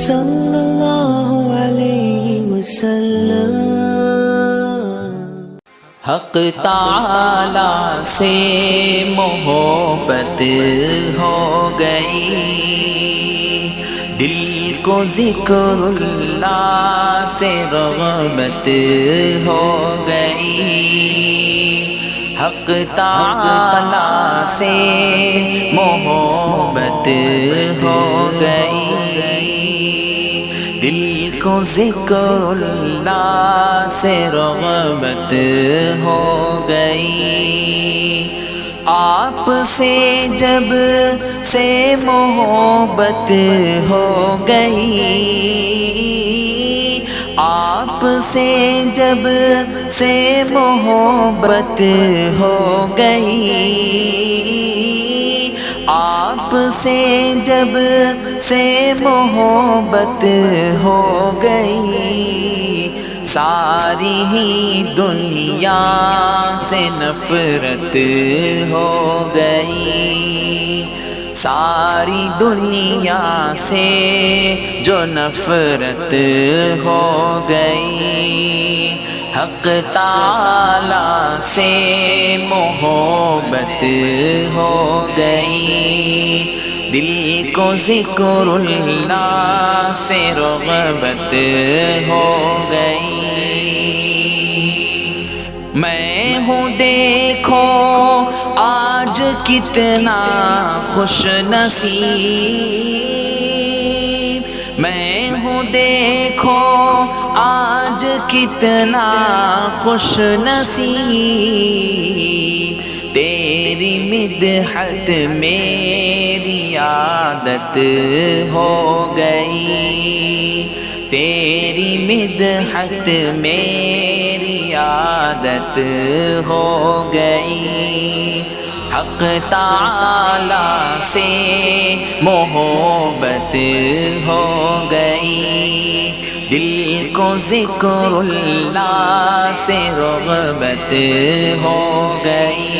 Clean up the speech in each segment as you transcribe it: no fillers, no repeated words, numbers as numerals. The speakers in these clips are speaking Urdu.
صلی اللہ علیہ وسلم۔ حق تعالی سے محبت ہو گئی، دل کو ذکر اللہ سے رغبت ہو گئی۔ حق تعالی سے محبت ہو گئی، دل کو ذکر اللہ سے رغبت ہو گئی۔ آپ سے جب سے محبت ہو گئی، آپ سے جب سے محبت ہو گئی، آپ سے جب سے محبت ہو گئی، ساری ہی دنیا سے نفرت ہو گئی۔ ساری دنیا سے جو نفرت ہو گئی، حق تعالی سے محبت ہو گئی، دل کو ذکر اللہ سے رغبت ہو گئی۔ میں ہوں دیکھو آج کتنا خوش نصیب، میں ہوں دیکھو آج کتنا خوش نصیب، تیری مدحت میری عادت ہو گئی، تیری مدحت میری عادت ہو گئی۔ حق تعالی سے محبت ہو گئی، دل کو ذکر اللہ سے رغبت ہو گئی۔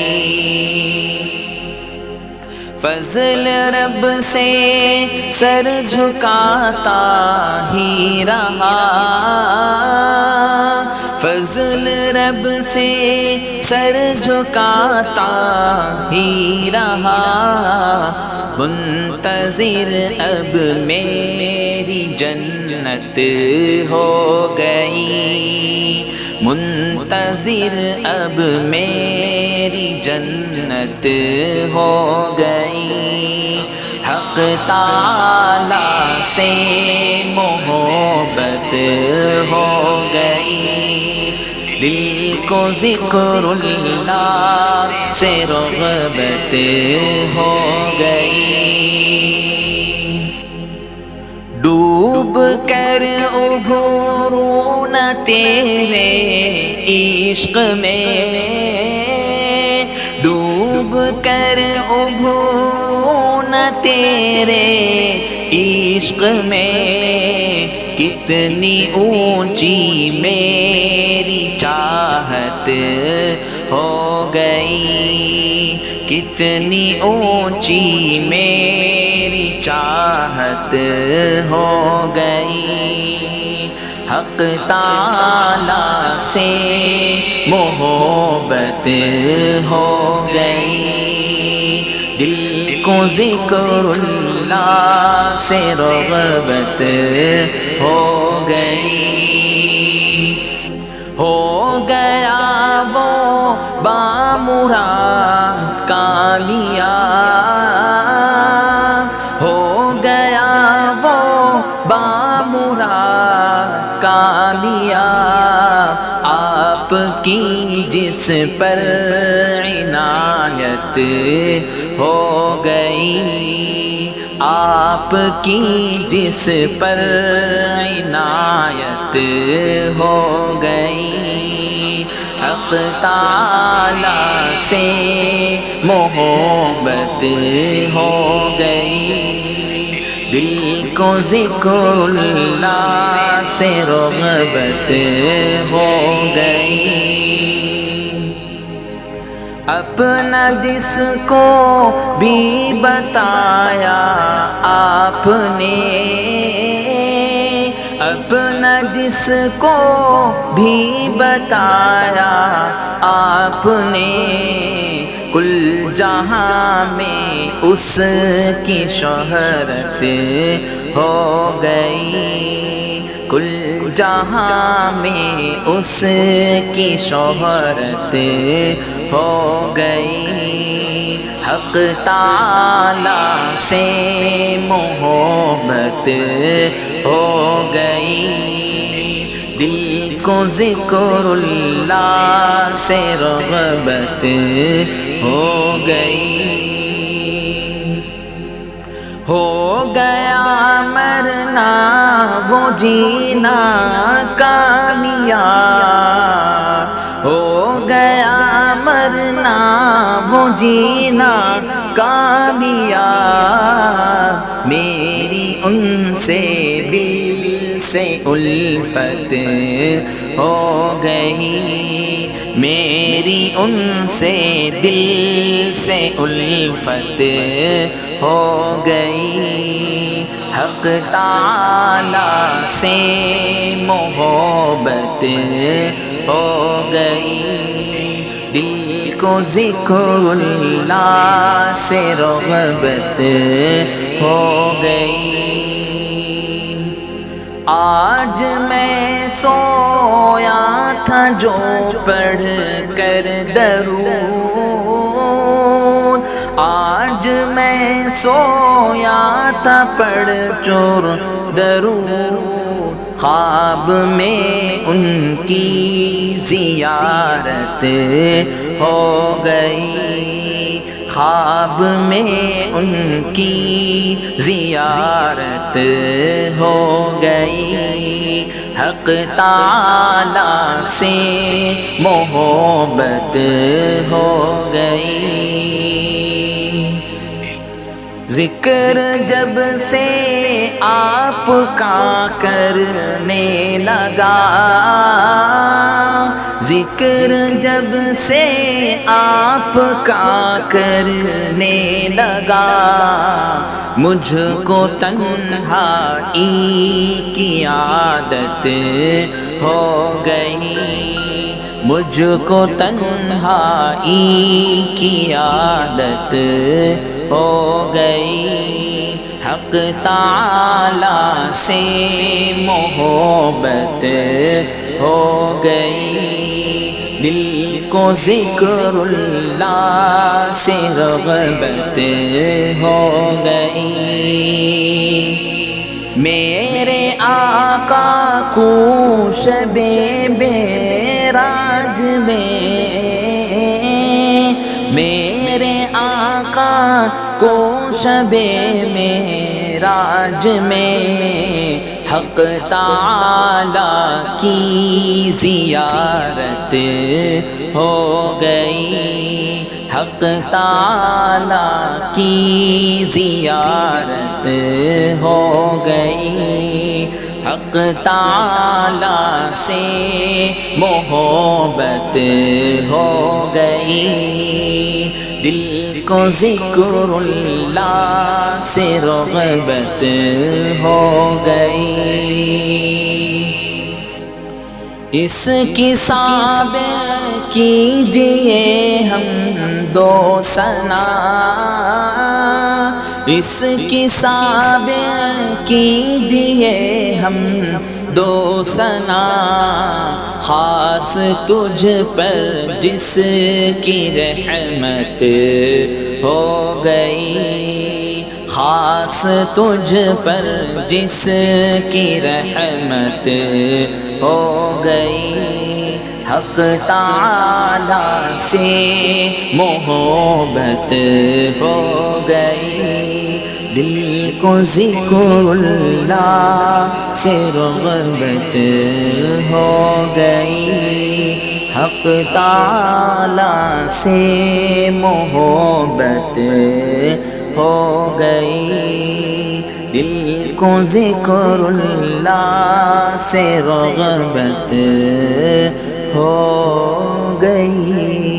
فضل رب سے سر جھکاتا ہی رہا، فضل رب سے سر جھکاتا ہی رہا، منتظر اب میری جنت ہو گئی، منتظر اب میری جنت ہو گئی۔ حق تعالی سے محبت ہو گئی، دل کو ذکر اللہ سے رغبت ہو گئی۔ ڈوب کر ابھروں نہ تیرے عشق میں، ڈوب کر ابھروں نہ تیرے عشق میں، کتنی اونچی میری چاہت ہو گئی، کتنی اونچی میری چاہت ہو گئی۔ حق تعالی سے محبت ہو گئی، دل کو ذکر اللہ سے رغبت ہو گئی۔ ہو گیا وہ بامراد کامیاب، ہو گیا وہ بامراد کامیاب، آپ کی جس پر عنایت ہو گئی، آپ کی جس پر عنایت ہو گئی۔ حق تعالی سے محبت ہو گئی، دل کو ذکر اللہ سے رغبت ہو گئی۔ اپنا جس کو بھی بتایا آپ نے، اپنا جس کو بھی بتایا آپ نے، کل جہاں میں اس کی شہرت ہو گئی، کل جہاں میں اس کی شہرت ہو گئی، حق تعالی سے محبت ہو گئی، دل کو ذکر اللہ سے رغبت ہو گئی، ہو گیا مرنا وہ جینا کامیاب، ہو گیا مرنا وہ جینا کامیاب، میری ان سے دل سے الفت ہو گئی، میری ان سے دل سے الفت ہو گئی، حق تعالی سے محبت ہو گئی، دل کو ذکر اللہ سے رغبت ہو گئی، آج میں سویا تھا جو پڑھ کر درود، آج میں سویا تھا پڑھ چور درود، خواب میں ان کی زیارت ہو گئی، خواب میں ان کی زیارت ہو گئی، حق تعالی سے محبت ہو گئی، ذکر جب سے آپ کا کرنے لگا، ذکر جب سے آپ کا کرنے لگا، مجھ کو تنہائی کی عادت ہو گئی، مجھ کو تنہائی کی عادت ہو گئی، حق تعالی سے محبت ہو گئی، دل کو ذکر اللہ سے رغبت ہو گئی، میرے آقا کو شب معراج میں، میرے آقا کو شب معراج میں، حق تعالی کی زیارت ہو گئی، حق تعالی کی زیارت ہو گئی، حق تعالی سے محبت ہو گئی، دل کو ذکر اللہ سے رغبت ہو گئی، اس کی سابق کیجئے ہم دو ثنا، اس کی سابق کیجئے ہم دو ثنا، خاص تجھ پر جس کی رحمت ہو گئی، خاص تجھ پر جس کی رحمت ہو گئی، حق تعالی سے محبت ہو گئی، دل کو ذکر اللہ سے رغبت ہو گئی، حق تعالی سے محبت ہو گئی، دل کو ذکر اللہ سے رغبت ہو گئی۔